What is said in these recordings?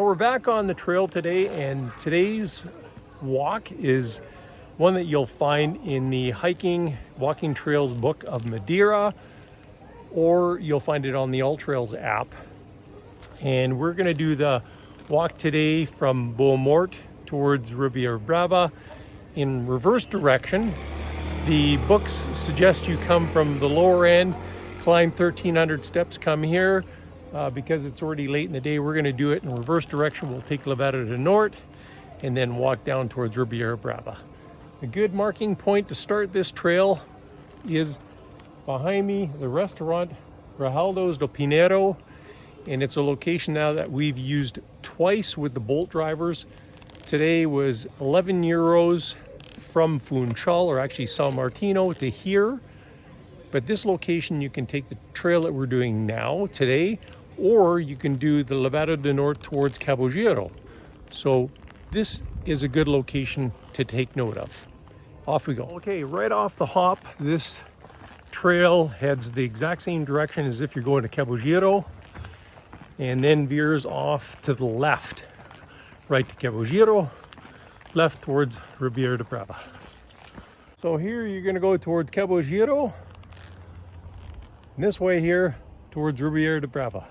we're back on the trail today, and today's walk is one that you'll find in the Walking Trails book of Madeira, or you'll find it on the All Trails app. And we're going to do the walk today from Boa Morte towards Ribeira-episode in reverse direction. The books suggest you come from the lower end, climb 1,300 steps, come here. Because it's already late in the day, we're going to do it in reverse direction. We'll take Levada Walks and then walk down towards Ribeira-episode. A good marking point to start this trail is behind me, the restaurant Rajaldos do Pinheiro, and it's a location now that we've used twice with the Bolt drivers. Today was 11 euros from Funchal, or actually São Martino, to here. But this location, you can take the trail that we're doing now today, or you can do the Levada Walks towards Cabo Giro. So this is a good location to take note of. Off we go. Okay, right off the hop, this trail heads the exact same direction as if you're going to Cabo Giro, and then veers off to the left. Right to Cabo Giro, left towards Ribeira-episode. So here you're going to go towards Cabo Giro, and this way here towards Ribeira-episode.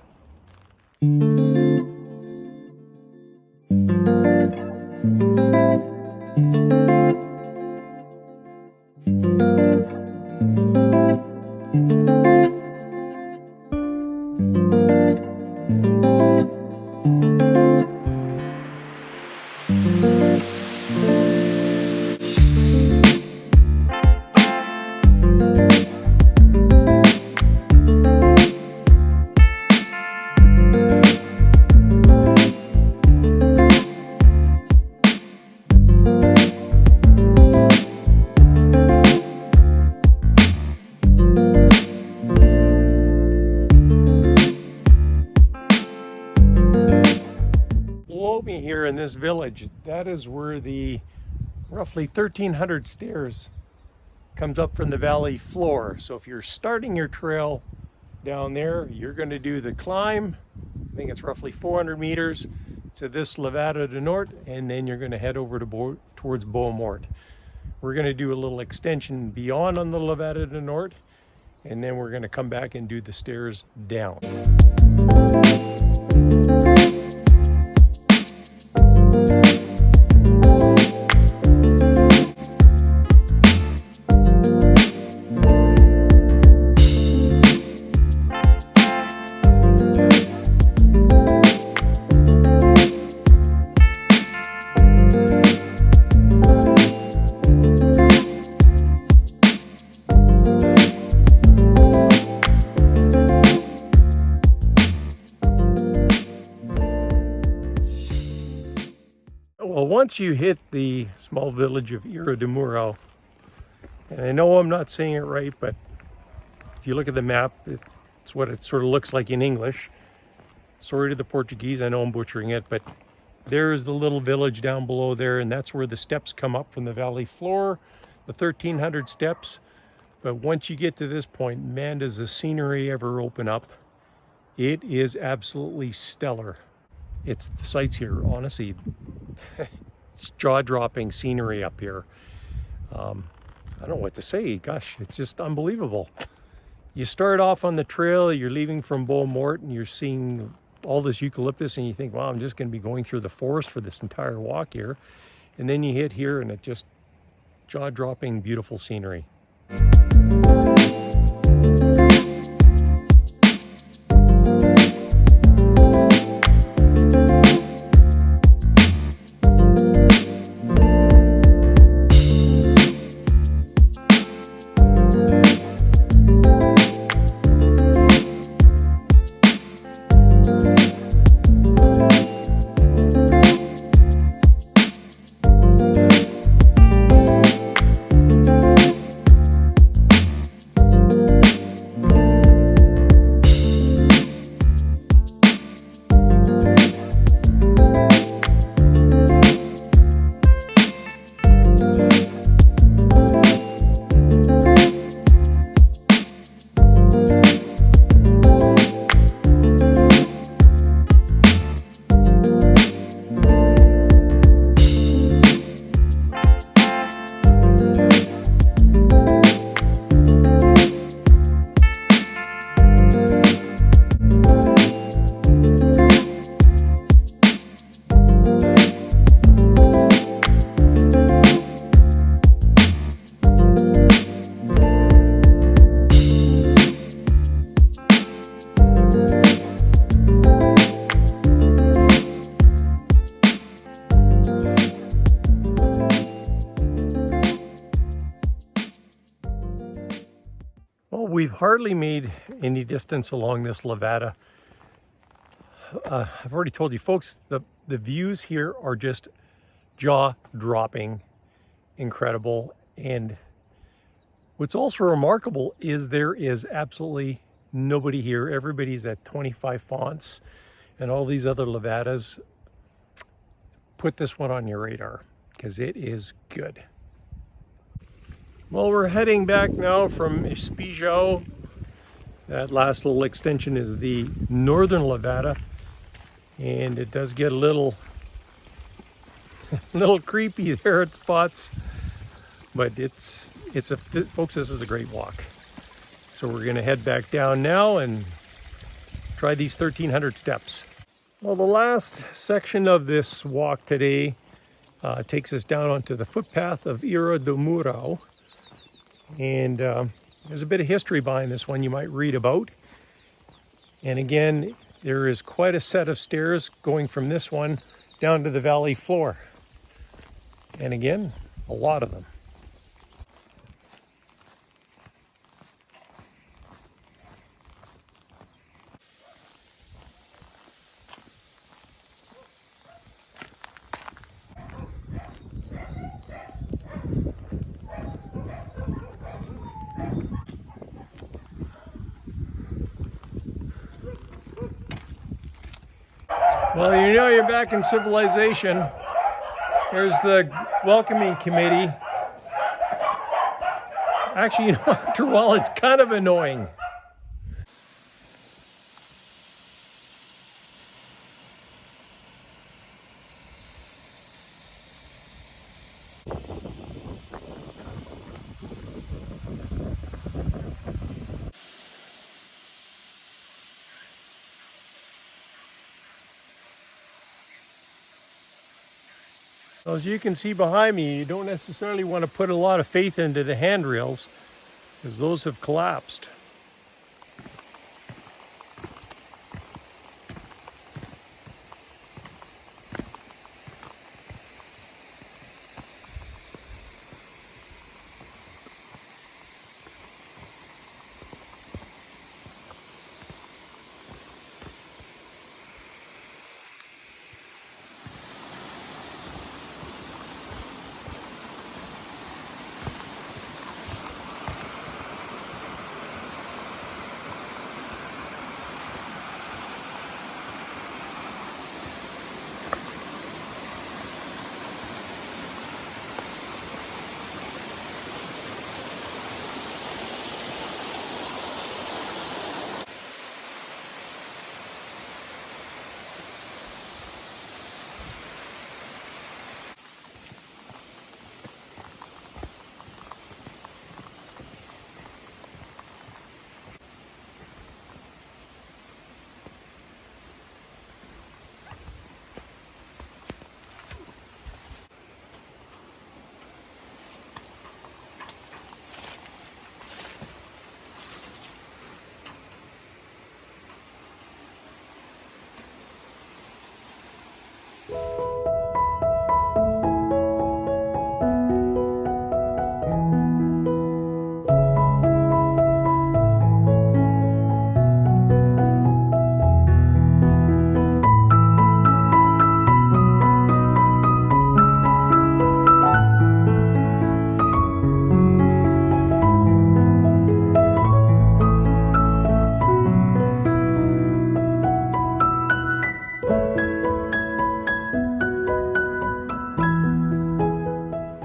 Me here in this village, that is where the roughly 1,300 stairs comes up from the valley floor. So if you're starting your trail down there, you're going to do the climb. I think it's roughly 400 meters to this Levada Walks, and then you're going to head over to towards Boa Morte. We're going to do a little extension beyond on the Levada Walks, and then we're going to come back and do the stairs down. Well, once you hit the small village of Ilha de Muro, and I know I'm not saying it right, but if you look at the map, it's what it sort of looks like in English. Sorry to the Portuguese, I know I'm butchering it, but there's the little village down below there, and that's where the steps come up from the valley floor, the 1,300 steps. But once you get to this point, man, does the scenery ever open up. It is absolutely stellar. It's the sights here, honestly. It's jaw-dropping scenery up here. I don't know what to say. Gosh, it's just unbelievable. You start off on the trail, you're leaving from Boa Morte, and you're seeing all this eucalyptus, and you think, wow, I'm just going to be going through the forest for this entire walk here. And then you hit here, and it just jaw-dropping, beautiful scenery. we've hardly made any distance along this Levada. I've already told you folks, the views here are just jaw-dropping, incredible. And what's also remarkable is there is absolutely nobody here. Everybody's at 25 fonts, and all these other Levadas. Put this one on your radar because it is good. Well, we're heading back now from Espigao. That last little extension is the northern Levada, and it does get a little creepy there at spots, but folks, this is a great walk. So we're going to head back down now and try these 1,300 steps. Well, the last section of this walk today takes us down onto the footpath of Ribeira do Muro. And there's a bit of history behind this one you might read about. And again, there is quite a set of stairs going from this one down to the valley floor. And again, a lot of them. Well, you know you're back in civilization. Here's the welcoming committee. Actually, you know, after a while, it's kind of annoying. As you can see behind me, you don't necessarily want to put a lot of faith into the handrails because those have collapsed.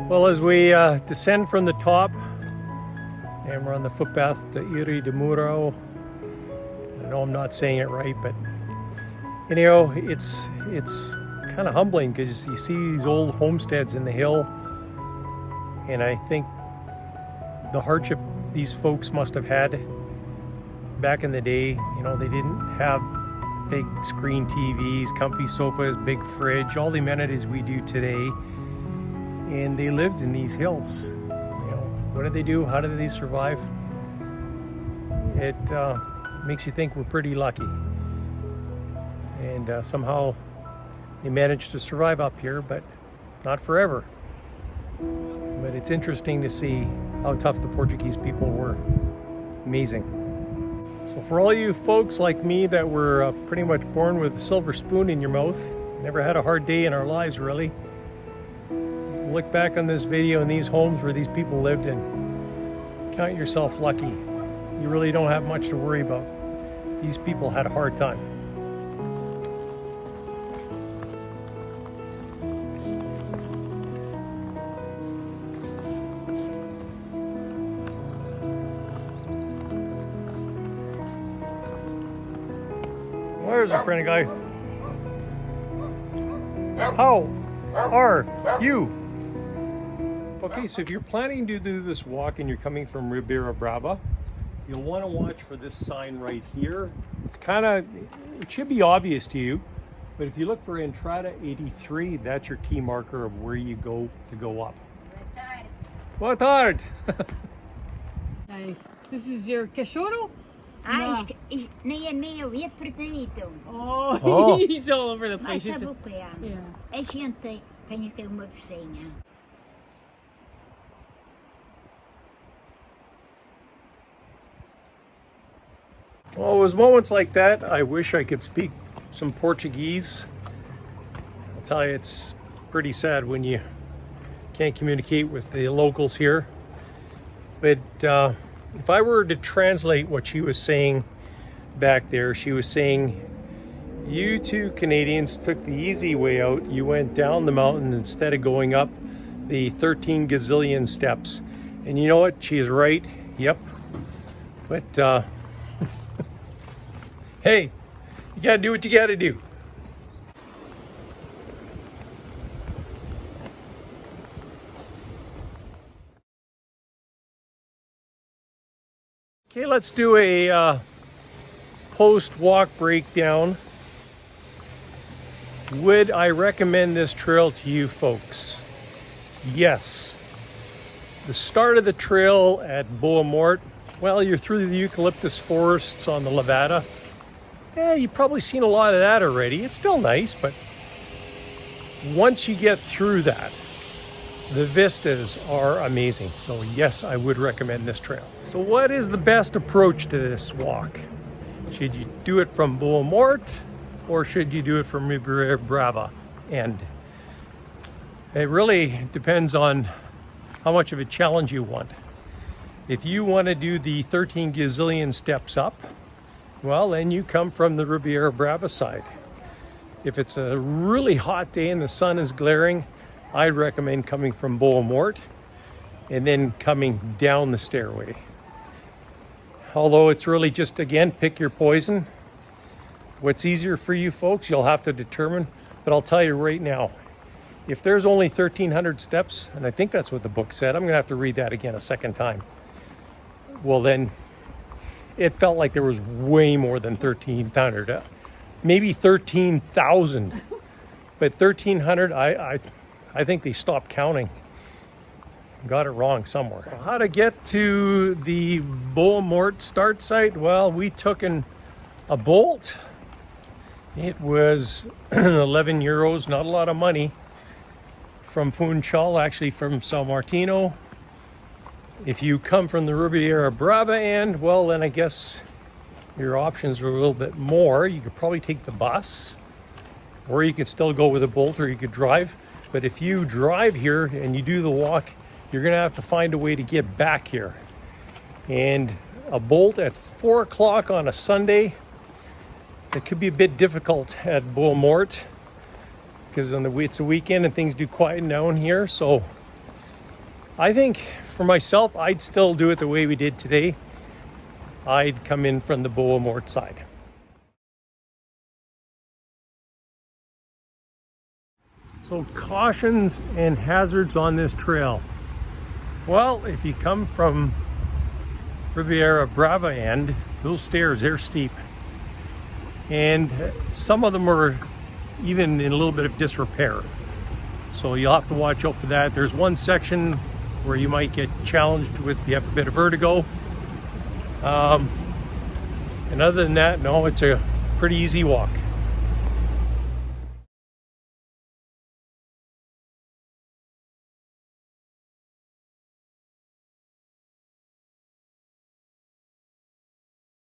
Well, as we descend from the top, and we're on the footpath to Ribeira do Muro. I know I'm not saying it right, but anyhow, it's kind of humbling because you see these old homesteads in the hill, and I think the hardship these folks must have had back in the day. You know, they didn't have big screen TVs, comfy sofas, big fridge, all the amenities we do today. And they lived in these hills. You know, what did they do? How did they survive? It makes you think we're pretty lucky. And somehow they managed to survive up here, but not forever. But it's interesting to see how tough the Portuguese people were. Amazing. So for all you folks like me that were pretty much born with a silver spoon in your mouth, never had a hard day in our lives really, look back on this video and these homes where these people lived and count yourself lucky. You really don't have much to worry about. These people had a hard time. There's a friendly guy. How are you? Okay, so if you're planning to do this walk and you're coming from Ribeira Brava, you'll want to watch for this sign right here. It's it should be obvious to you, but if you look for Entrada 83, that's your key marker of where you go to go up. Boa tarde. Nice. This is your cachorro? Ah, nem eu ia perdido. Oh, he's all over the place. Mas sabe o que é? Yeah. A gente tem que ter uma vizinha. Well, it was moments like that I wish I could speak some Portuguese. I'll tell you, it's pretty sad when you can't communicate with the locals here. But if I were to translate what she was saying back there, she was saying, you two Canadians took the easy way out. You went down the mountain instead of going up the 13 gazillion steps. And you know what? She's right. Yep. But hey, you gotta do what you gotta do. Okay, let's do a post-walk breakdown. Would I recommend this trail to you folks? Yes. The start of the trail at Boa Morte, well, you're through the eucalyptus forests on the Levada. Yeah, you've probably seen a lot of that already. It's still nice, but once you get through that, the vistas are amazing. So yes, I would recommend this trail. So what is the best approach to this walk? Should you do it from Boa Morte or should you do it from Ribeira Brava end? It really depends on how much of a challenge you want. If you want to do the 13 gazillion steps up, well, then you come from the Ribeira Brava side. If it's a really hot day and the sun is glaring, I'd recommend coming from Boa Morte and then coming down the stairway. Although it's really just, again, pick your poison. What's easier for you folks, you'll have to determine. But I'll tell you right now, if there's only 1,300 steps, and I think that's what the book said, I'm going to have to read that again a second time. Well, then it felt like there was way more than 1,300. Maybe 13,000. But 1,300, I think they stopped counting. Got it wrong somewhere. So how to get to the Boa Morte start site? Well, we took a Bolt. It was 11 euros, not a lot of money, from Funchal, actually from São Martino. If you come from the Ribeira Brava end, well, then I guess your options are a little bit more. You could probably take the bus, or you could still go with a Bolt, or you could drive. But if you drive here and you do the walk, you're going to have to find a way to get back here. And a Bolt at 4 o'clock on a Sunday, it could be a bit difficult at Boa Morte because it's a weekend and things do quieten down here. So I think for myself, I'd still do it the way we did today. I'd come in from the Boa Morte side. So cautions and hazards on this trail. Well, if you come from Ribeira Brava end, those stairs, they're steep. And some of them are even in a little bit of disrepair. So you'll have to watch out for that. There's one section where you might get challenged with, you have a bit of vertigo. And other than that, no, it's a pretty easy walk.